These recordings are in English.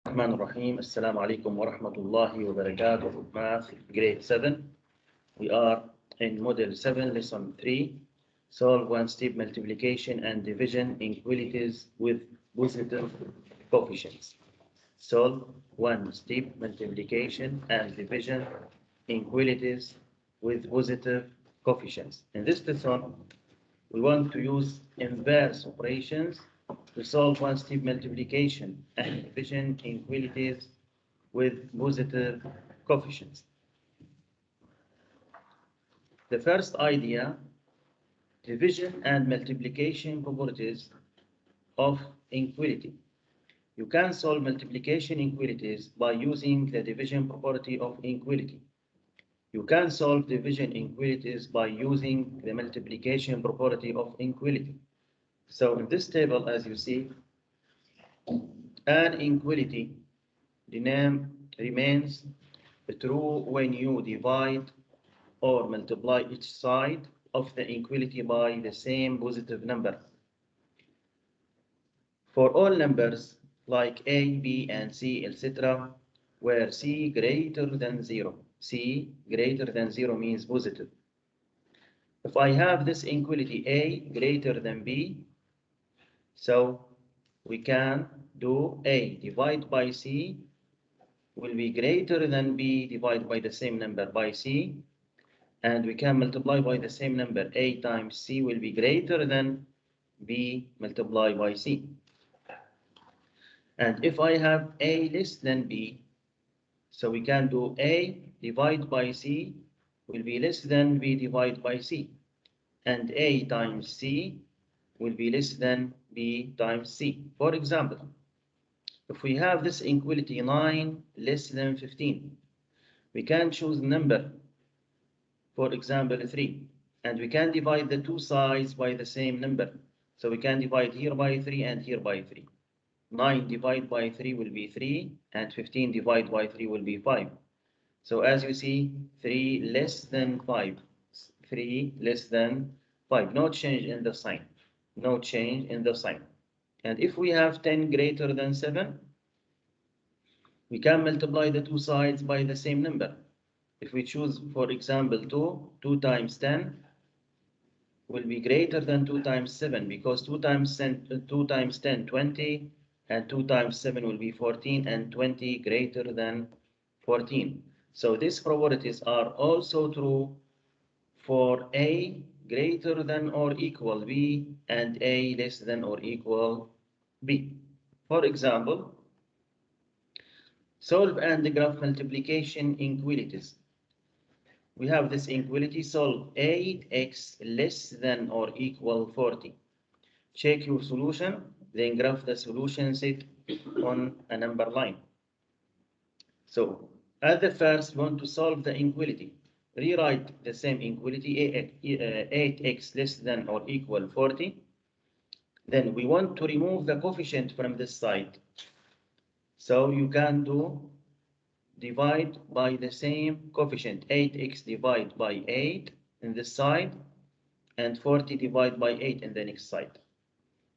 الرحمن الرحيم. السلام عليكم ورحمة الله وبركاته. Math grade 7. We are in model 7 lesson 3. Solve one-step multiplication and division inequalities with positive coefficients. Solve one-step multiplication and division inequalities with positive coefficients. In this lesson, we want to use inverse operations to solve one-step multiplication and division inequalities with positive coefficients. The first idea, division and multiplication properties of inequality. You can solve multiplication inequalities by using the division property of inequality. You can solve division inequalities by using the multiplication property of inequality. So in this table, as you see, an inequality remains true when you divide or multiply each side of the inequality by the same positive number. For all numbers like A, B, and C, etc., where C greater than 0. C greater than 0 means positive. If I have this inequality A greater than B, so we can do A divided by C will be greater than B divided by the same number by C, and we can multiply by the same number. A times C will be greater than B multiplied by C. And if I have A less than B, so we can do A divided by C will be less than B divided by C, and A times C will be less than B times C. For example, if we have this inequality 9 less than 15, we can choose number, for example 3, and we can divide the two sides by the same number. So we can divide here by 3 and here by 3. 9 divided by 3 will be 3, and 15 divided by 3 will be 5. So as you see, 3 less than 5. 3 less than 5. No change in the sign. No change in the sign. And if we have 10 greater than 7, we can multiply the two sides by the same number. If we choose, for example, 2 times 10 will be greater than 2 times 7, because 2 times 10, 20, and 2 times 7 will be 14, and 20 greater than 14. So these properties are also true for A greater than or equal B and A less than or equal B. For example, solve and graph multiplication inequalities. We have this inequality, solve 8x less than or equal 40. Check your solution, then graph the solution set on a number line. So at the first, we want to solve the inequality. Rewrite the same inequality, 8x less than or equal 40. Then we want to remove the coefficient from this side. So you can do divide by the same coefficient, 8x divided by 8 in this side, and 40 divided by 8 in the next side.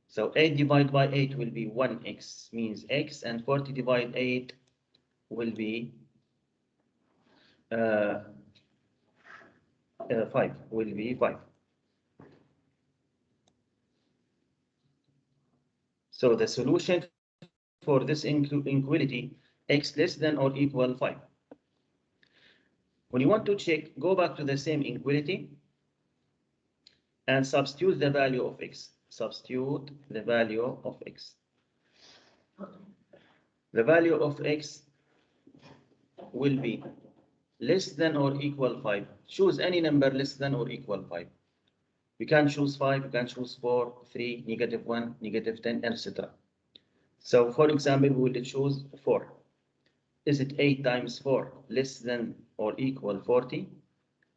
So 8 divided by 8 will be 1x, means x, and 40 divided 8 will be 5, will be 5. So the solution for this inequality, x less than or equal 5. When you want to check, go back to the same inequality and substitute the value of x. Substitute the value of x. The value of x will be less than or equal 5. Choose any number less than or equal 5. You can choose 5, you can choose 4, 3, -1, -10, etc. So for example, we will choose 4. Is it 8 times 4 less than or equal 40?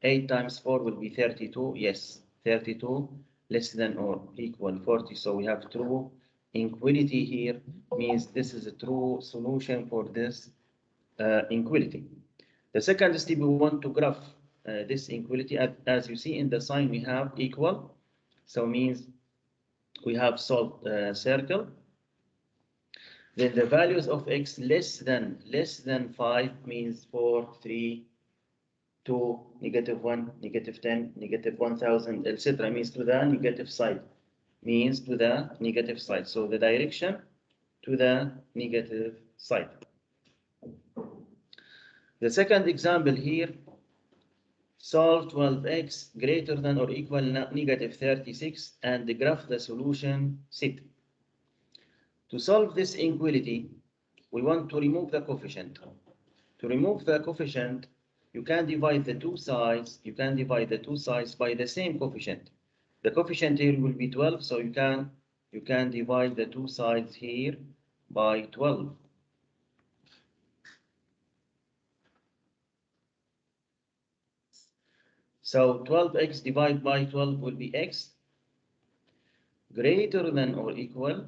8 times 4 will be 32. Yes, 32 less than or equal 40. So we have true inequality here, means this is a true solution for this inequality. The second step, we want to graph this inequality. As you see in the sign, we have equal. So means we have solved circle. Then the values of x less than 5 means 4, 3, 2, -1, -10, -1000, etc. means to the negative side. Means to the negative side. So the direction to the negative side. The second example here, solve 12x greater than or equal -36 and graph the solution set. To solve this inequality, we want to remove the coefficient. To remove the coefficient, you can divide the two sides. You can divide the two sides by the same coefficient. The coefficient here will be 12, so you can divide the two sides here by 12. So 12x divided by 12 will be x greater than or equal.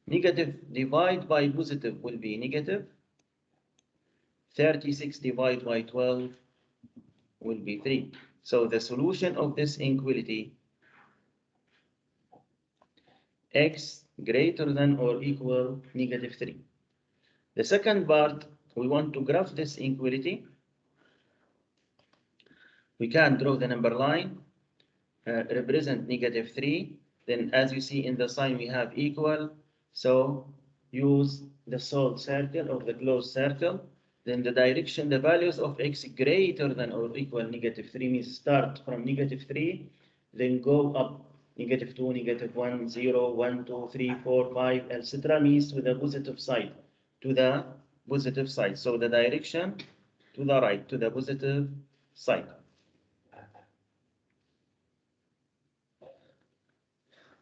Negative divided by positive will be negative. 36 divided by 12 will be 3. So the solution of this inequality, x greater than or equal -3. The second part, we want to graph this inequality. We can draw the number line, represent -3. Then as you see in the sign, we have equal. So use the solved circle or the closed circle. Then the direction, the values of x greater than or equal -3 means start from -3, then go up -2, -1, 0, 1, 2, 3, 4, 5, etc. means to the positive side, to the positive side. So the direction to the right, to the positive side.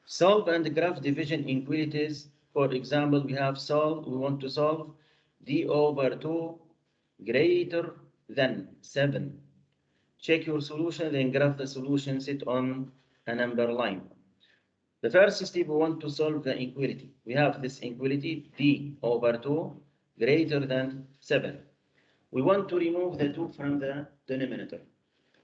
Solve and graph division inequalities. For example, we want to solve d over 2 greater than 7. Check your solution, then graph the solution set on a number line. The first step, we want to solve the inequality. We have this inequality, d over 2 greater than 7. We want to remove the 2 from the denominator.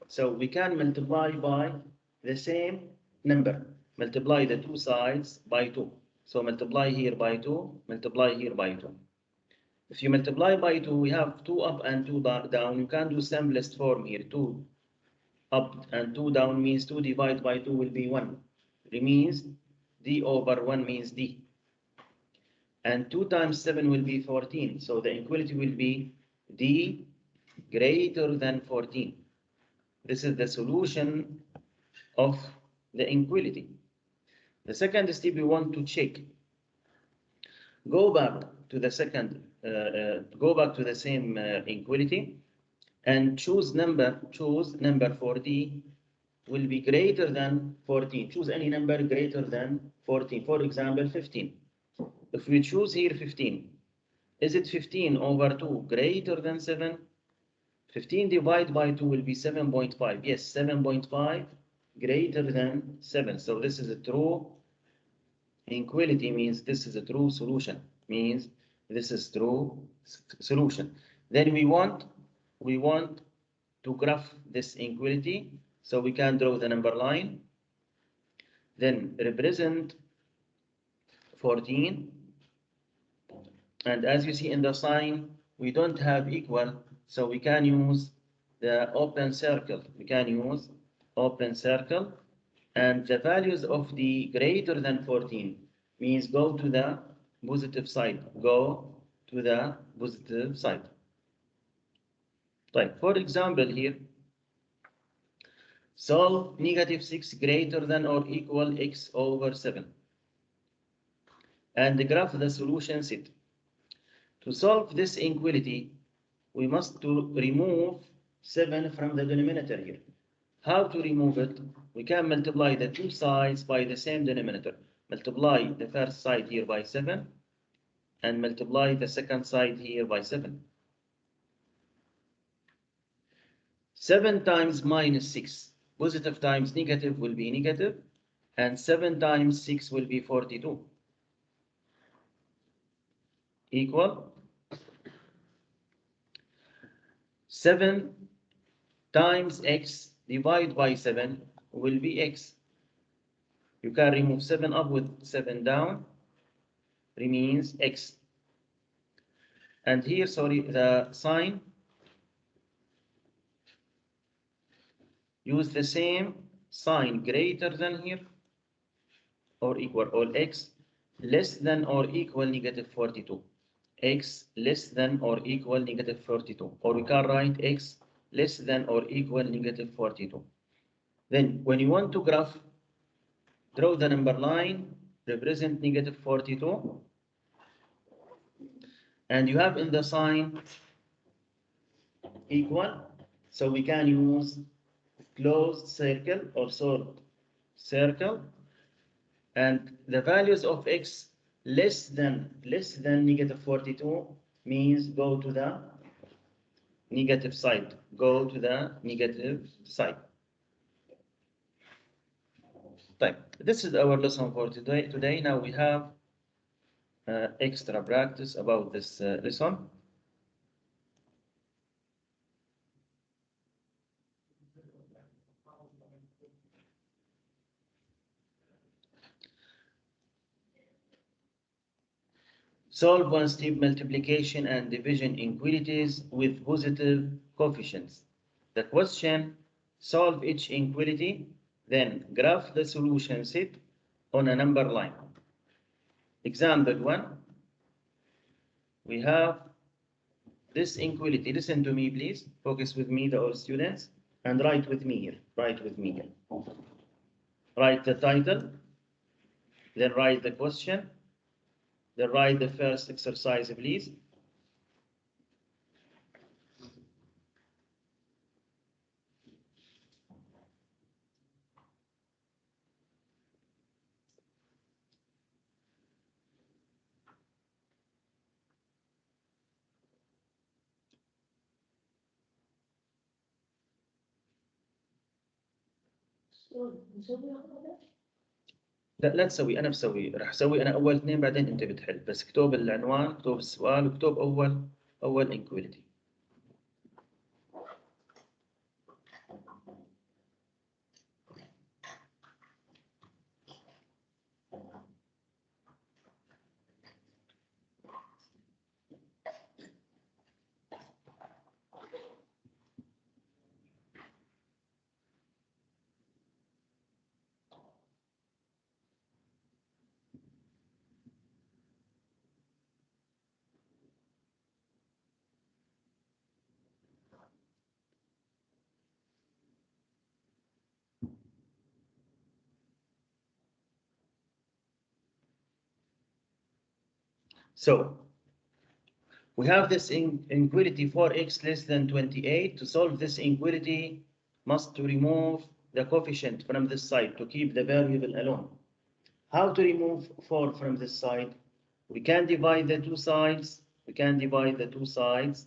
So we can multiply by the same number. Multiply the two sides by 2. So multiply here by 2, multiply here by 2. If you multiply by 2, we have 2 up and 2 down. You can do simplest form here. 2 up and 2 down means 2 divided by 2 will be 1. It means d over 1 means d. And 2 times 7 will be 14. So the inequality will be d greater than 14. This is the solution of the inequality. The second step, we want to check. Go back to the same inequality and choose number 40 will be greater than 14. Choose any number greater than 14. For example, 15. If we choose here 15, is it 15 over 2 greater than 7? 15 divided by 2 will be 7.5. Yes, 7.5 greater than 7. So this is a true inequality, means this is a true solution. Means this is true solution. Then we want to graph this inequality. So we can draw the number line. Then represent 14. And as you see in the sign, we don't have equal. So we can use the open circle. We can use open circle. And the values of the greater than 14 means go to the positive side. Go to the positive side. Right. For example here, solve -6 greater than or equal x over 7. And graph the solution set. To solve this inequality, we must remove 7 from the denominator here. How to remove it? We can multiply the two sides by the same denominator. Multiply the first side here by 7 and multiply the second side here by 7. 7 times -6, positive times negative will be negative, and 7 times 6 will be 42. Equal 7 times x divided by 7 will be x. You can remove 7 up with 7 down. remains x. And here, sorry, the sign, use the same sign greater than here or equal, or x less than or equal negative 42. X less than or equal negative 42. Or we can write x less than or equal negative 42. Then when you want to graph, draw the number line, represent negative 42. And you have in the sign equal, so we can use closed circle or short circle, and the values of x less than negative 42 means go to the negative side. Go to the negative side. Right. This is our lesson for today. Now we have extra practice about this lesson. Solve one-step multiplication and division inequalities with positive coefficients. The question, solve each inequality, then graph the solution set on a number line. Example 1, we have this inequality. Listen to me, please. Focus with me, all students, and write with me here. Write with me here. Write the title, then write the question, then write the first exercise, please. لا تسوي، انا بسوي، راح اسوي انا اول اثنين بعدين انت بتحل. بس اكتب العنوان، اكتب السؤال، واكتب اول انكواليتي. So we have this inequality 4x less than 28. To solve this inequality, must to remove the coefficient from this side to keep the variable alone. How to remove 4 from this side? We can divide the two sides. We can divide the two sides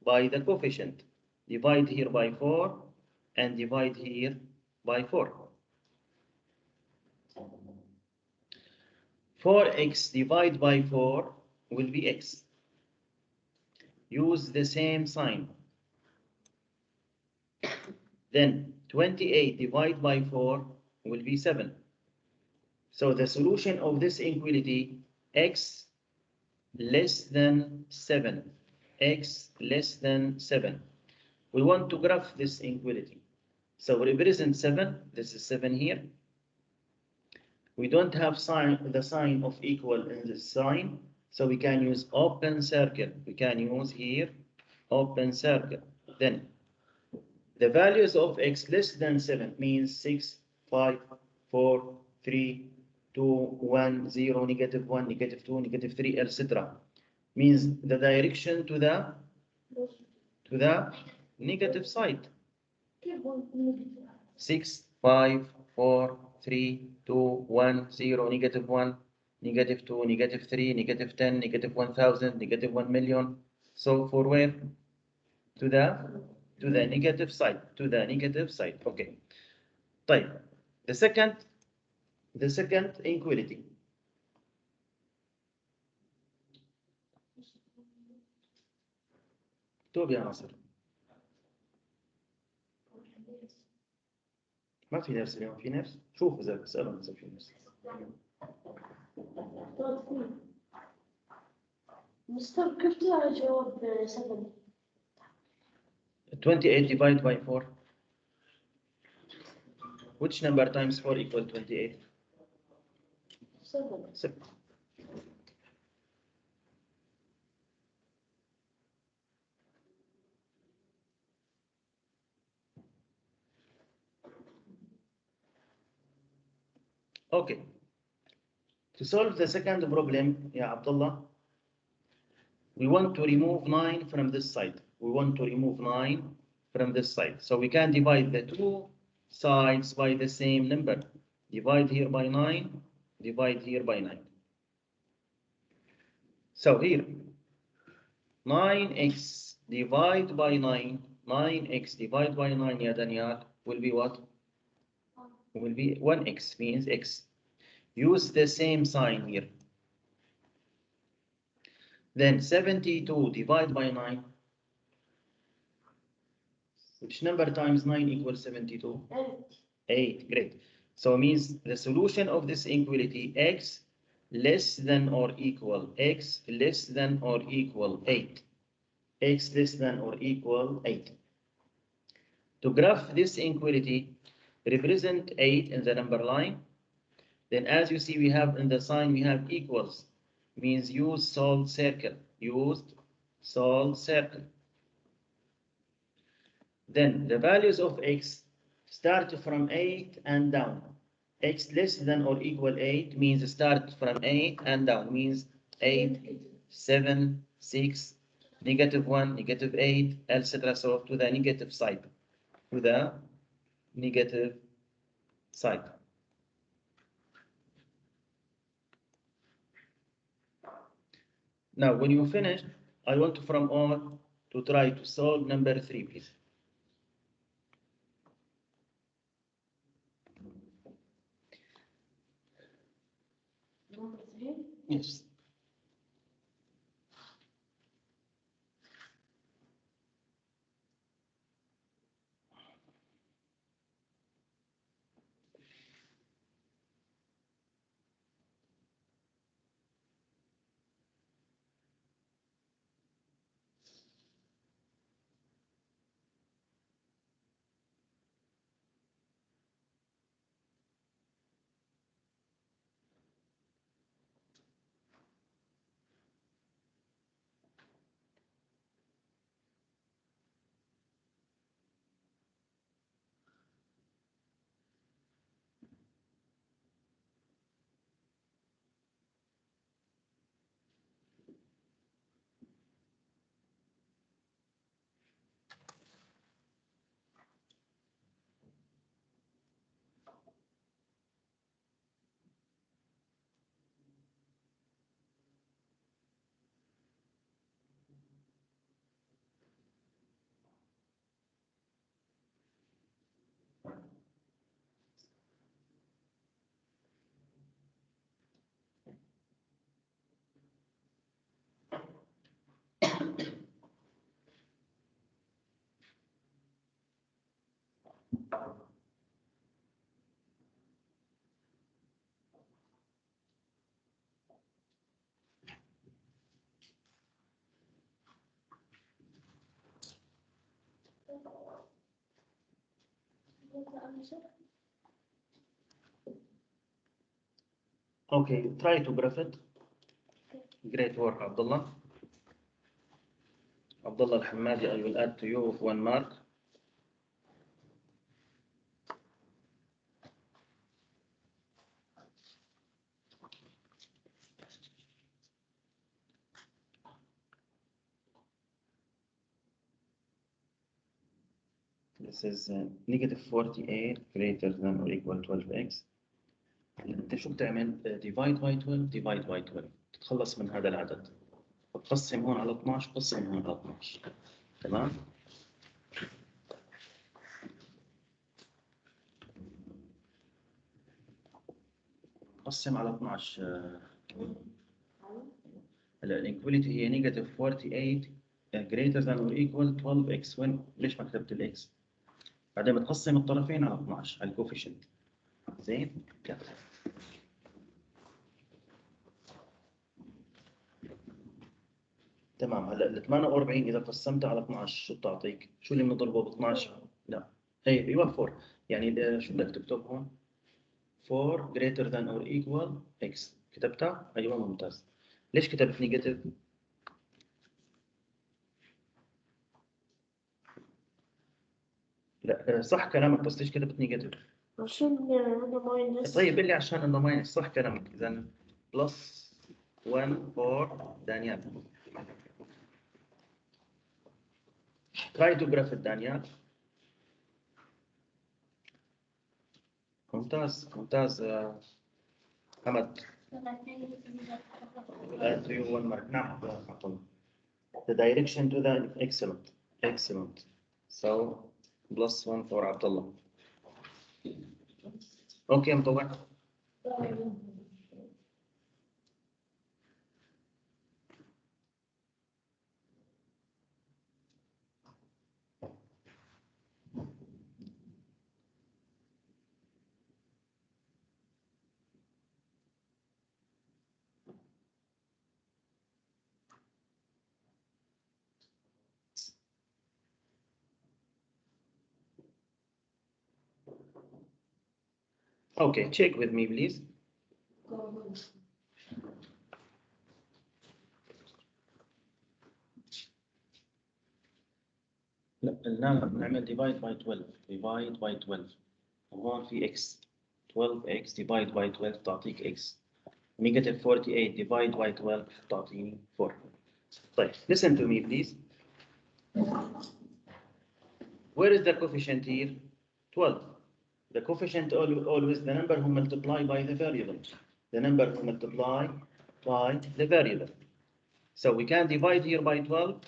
by the coefficient. Divide here by 4 and divide here by 4. 4x divided by 4 will be x. Use the same sign. Then 28 divided by 4 will be 7. So the solution of this inequality, x less than 7. X less than 7. We want to graph this inequality. So represent 7. This is 7 here. We don't have the sign of equal in this sign, so we can use open circle. We can use here open circle. Then the values of x less than 7 means 6, 5, 4, 3, 2, 1, 0, negative 1, negative 2, negative 3, etc. Means the direction to the negative side. 6, 5, 4, 3, 2, 1, 0, negative 1, negative 2, negative 3, negative 10, negative 1,000, negative 1 million. So for where? To the negative side. To the negative side. Okay. طيب. The second inequality. اكتب يا ناصر. ما في نفس اليوم، في نفس؟ شوف إذا بسألهم إذا في نفس. مستر كيف ترى جواب 7؟ 28 divided by 4. Which number times 4 equal 28? 7. 7. Okay. To solve the second problem, yeah, Abdullah, we want to remove 9 from this side. We want to remove 9 from this side. So we can divide the two sides by the same number. Divide here by 9, divide here by 9. So here, 9x divided by 9, 9x divided by 9, ya Daniel, will be what? Will be 1x, means x. Use the same sign here. Then 72 divided by 9. Which number times 9 equals 72? 8. 8, great. So it means the solution of this inequality, x less than or equal, x less than or equal 8. X less than or equal 8. To graph this inequality, represent 8 in the number line. Then as you see, we have in the sign, we have equals. Means use solved circle. Used solved circle. Then the values of x start from 8 and down. X less than or equal 8 means start from 8 and down. Means 8, 7, 6, -1, -8, etc. So to the negative side. To the negative side. Now, when you finish, I want from all to try to solve number 3, please. Number 3? Yes. Okay, try to graph it. Great work, Abdullah. Abdullah Al-Hammadi, I will add to you 1 mark. This is -48 greater than or equal 12x. انت شو بتعمل؟ divide by 12 divide by 12 تتخلص من هذا العدد. تقسم هون على 12 قسم هون على 12. تمام؟ قسم على 12. هلا الانكواليتي هي -48 greater than or equal 12x. وين ليش ما كتبت الاكس؟ بعدين بتقسم الطرفين على 12 على الكوفيشنت. زين؟ يلا. تمام. هلا ال 48 اذا قسمتها على 12 شو بتعطيك؟ شو اللي بنضربه ب 12؟ لا ايوه 4. يعني شو بدك تكتب هون؟ 4 greater than or equal x. كتبتها؟ ايوه ممتاز. ليش كتبت نيجاتيف؟ لا صح كلامك، بس ليش كتبت نيجاتيف؟ عشان أنا ماينس. طيب قل لي عشان انه ماينس. صح كلامك. اذا بلس 1 4 دانيال. try to graph it دانيال. ممتاز ممتاز حمد. Add to you 1 mark. نعم عفوا. The direction to the excellent. Excellent. So plus 1 for Abdullah. Okay مطوع. Okay, check with me please. لا نعمل divide by 12. divide by 12. وهون في x. 12x divide by 12 تعطيك x. Negative 48 divide by 12 تعطيني 4. طيب listen to me please. Where is the coefficient here? 12. The coefficient always the number who multiply by the variable. The number who multiply by the variable. So we can divide here by 12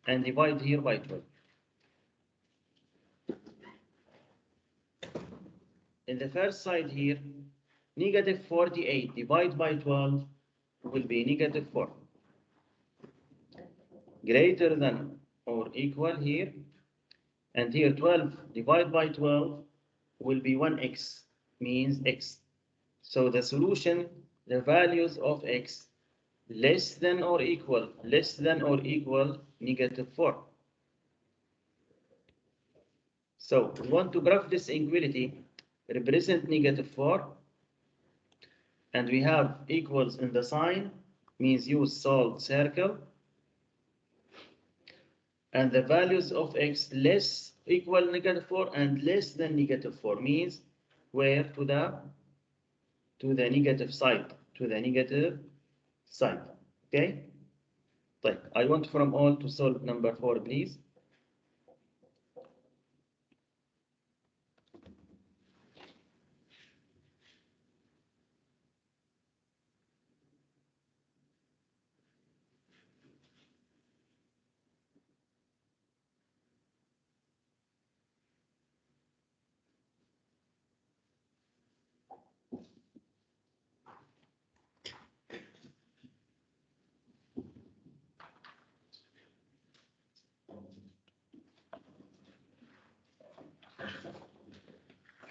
and divide here by 12. In the first side here, negative 48 divided by 12 will be negative 4. Greater than or equal here. And here 12 divided by 12 will be 1x, means x. So the solution, the values of x less than or equal negative 4. So we want to graph this inequality, represent negative 4, and we have equals in the sign, means use solved circle, and the values of x less equal negative 4 and less than negative 4 means where to the negative side, okay. طيب, I want from all to solve number 4 please.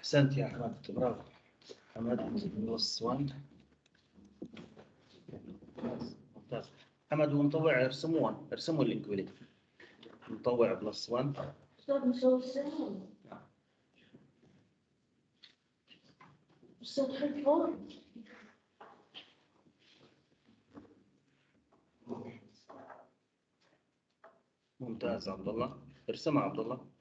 أحسنت يا أحمد, برافو. حمد بلس 1. ممتاز. حمد ومطوع ارسموا الانكواليتي. مطوع بلس 1. أستاذ نسوي السهم. أستاذ حل فوق. ممتاز عبد الله, ارسمها عبد الله.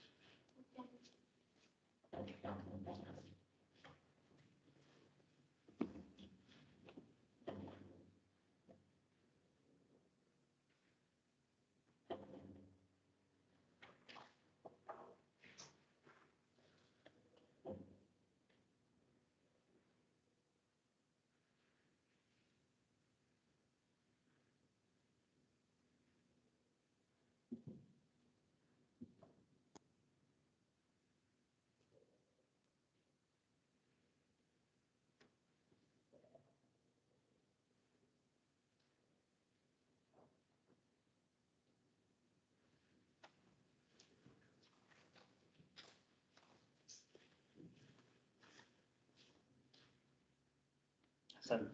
أحسنت.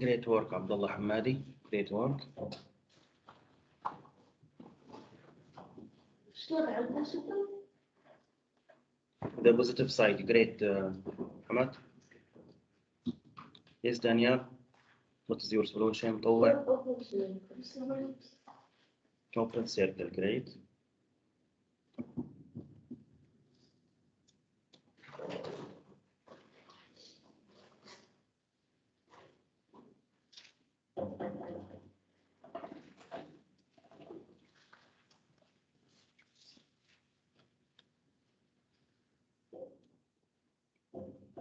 Great work, Abdullah Hamadi. Great work. شلون عندنا شكل؟ The positive side. Great, Hamad. Yes, Daniel. What is your solution? طوع. Open circle. Great.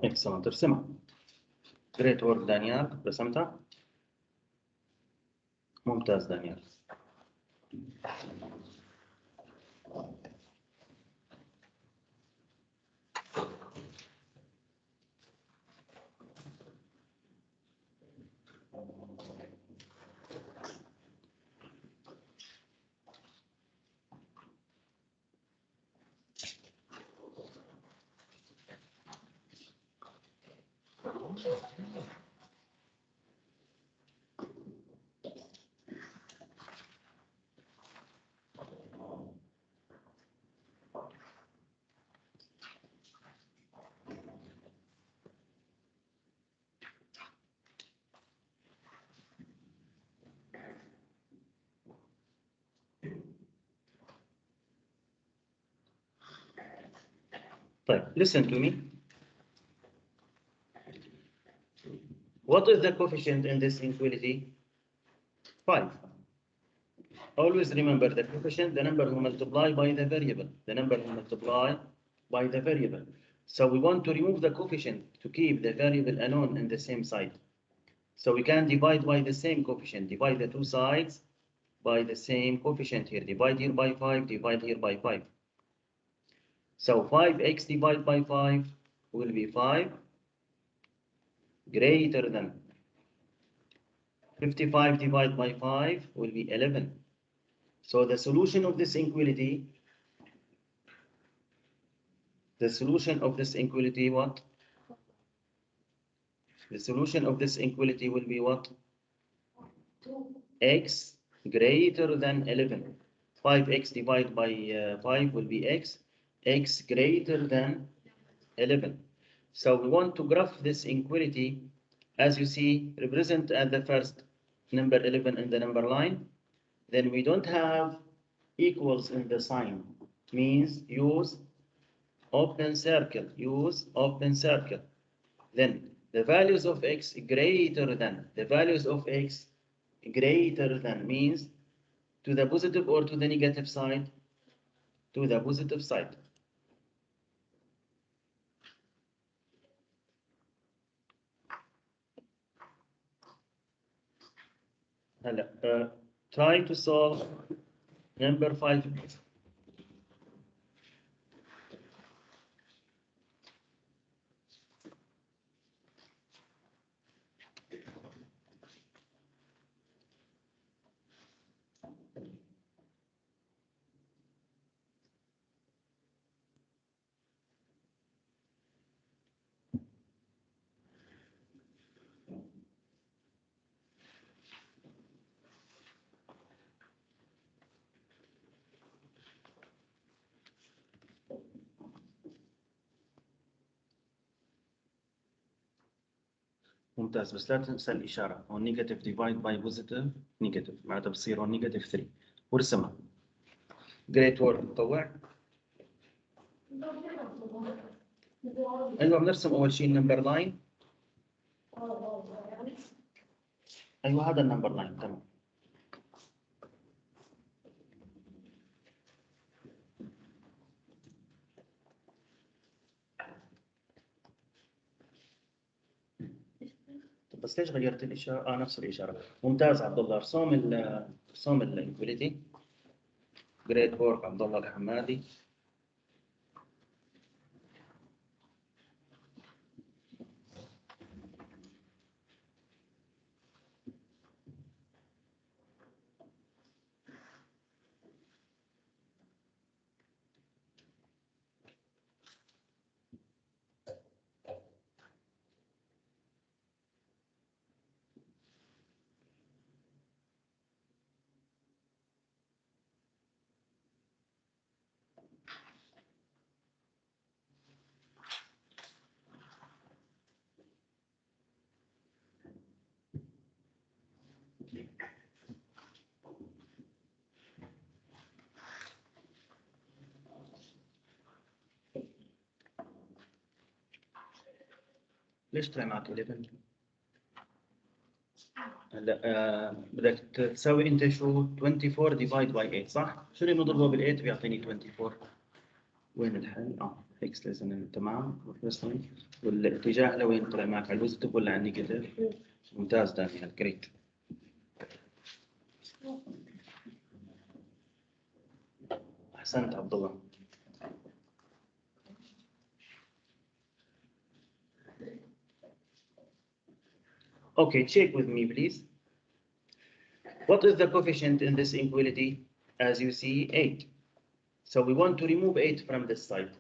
Excellent. ارسمها. Great work, Daniel. رسمتها؟ ممتاز دانيال. طيب, listen to me. What is the coefficient in this inequality? 5. Always remember the coefficient, the number who multiply by the variable. The number who multiply by the variable. So we want to remove the coefficient to keep the variable unknown in the same side. So we can divide by the same coefficient. Divide the two sides by the same coefficient here. Divide here by 5, divide here by 5. So 5x divided by 5 will be 5 greater than 55 divided by 5 will be 11. So the solution of this inequality, what? The solution of this inequality will be what? X greater than 11. 5x divided by 5 will be x. X greater than 11. So we want to graph this inequality, as you see, represent at the first number 11 in the number line. Then we don't have equals in the sign. Means use open circle. Use open circle. Then the values of x greater than. The values of x greater than means to the positive or to the negative side? To the positive side. Try to solve number 5. ممتاز, بس لا تنسى الإشارة. هون نيجاتيف ديفايد باي بوزيتيف نيجاتيف معناتها بصير هون نيجاتيف 3. وارسمها. جريت وورك. مطوع. أيوة, بنرسم أول شيء النمبر لاين. أيوة, هذا النمبر لاين. تمام. بس ليش غيرت الإشارة؟ نفس الإشارة. ممتاز عبد الله. ارسم الإيكواليتي. جريت وورك عبد الله الحمادي. ليش طلع معك 11؟ هلا بدك تساوي انت شو 24 ديفايد باي 8 صح؟ شو اللي نضربه بال 8 بيعطيني 24؟ وين الحل؟ اكس لازم تمام والاتجاه لوين طلع معك على البوزيتيف ولا على النيجاتيف؟ ممتاز دانيال جريت. احسنت عبد الله. Okay, check with me please. What is the coefficient in this inequality? As you see, 8. So we want to remove 8 from this side.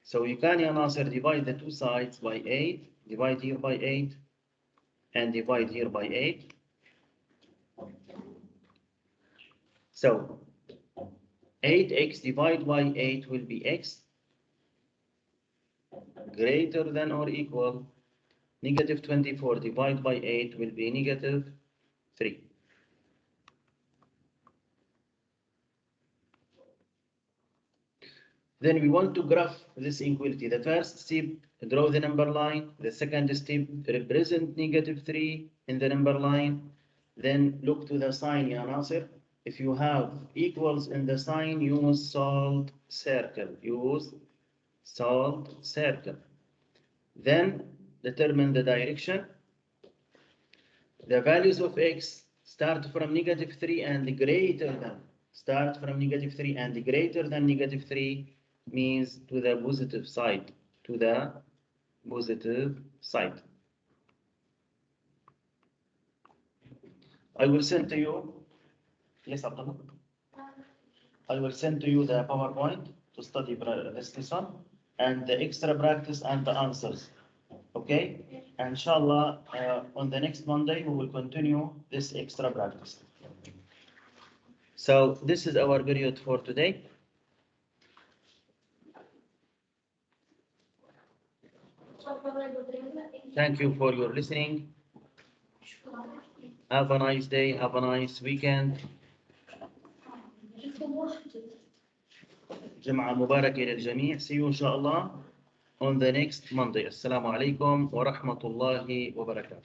So you can, يا ناصر, divide the two sides by 8, divide here by 8, and divide here by 8. So 8x divided by 8 will be x greater than or equal negative 24 divided by 8 will be negative 3. Then we want to graph this inequality. The first step, draw the number line. The second step, represent negative 3 in the number line. Then look to the sign, Ya Nasir. If you have equals in the sign, use solved circle. Use solved circle. Then determine the direction. The values of x start from negative 3 and greater than. Start from negative 3 and greater than negative 3 means to the positive side. To the positive side. I will send to you. Yes, Abdullah. I will send to you the PowerPoint to study this lesson and the extra practice and the answers. Okay? And inshallah, on the next Monday, we will continue this extra practice. So this is our period for today. Thank you for your listening. Have a nice day. Have a nice weekend. جمعة مباركة للجميع. See you إن شاء الله on the next Monday. السلام عليكم ورحمة الله وبركاته.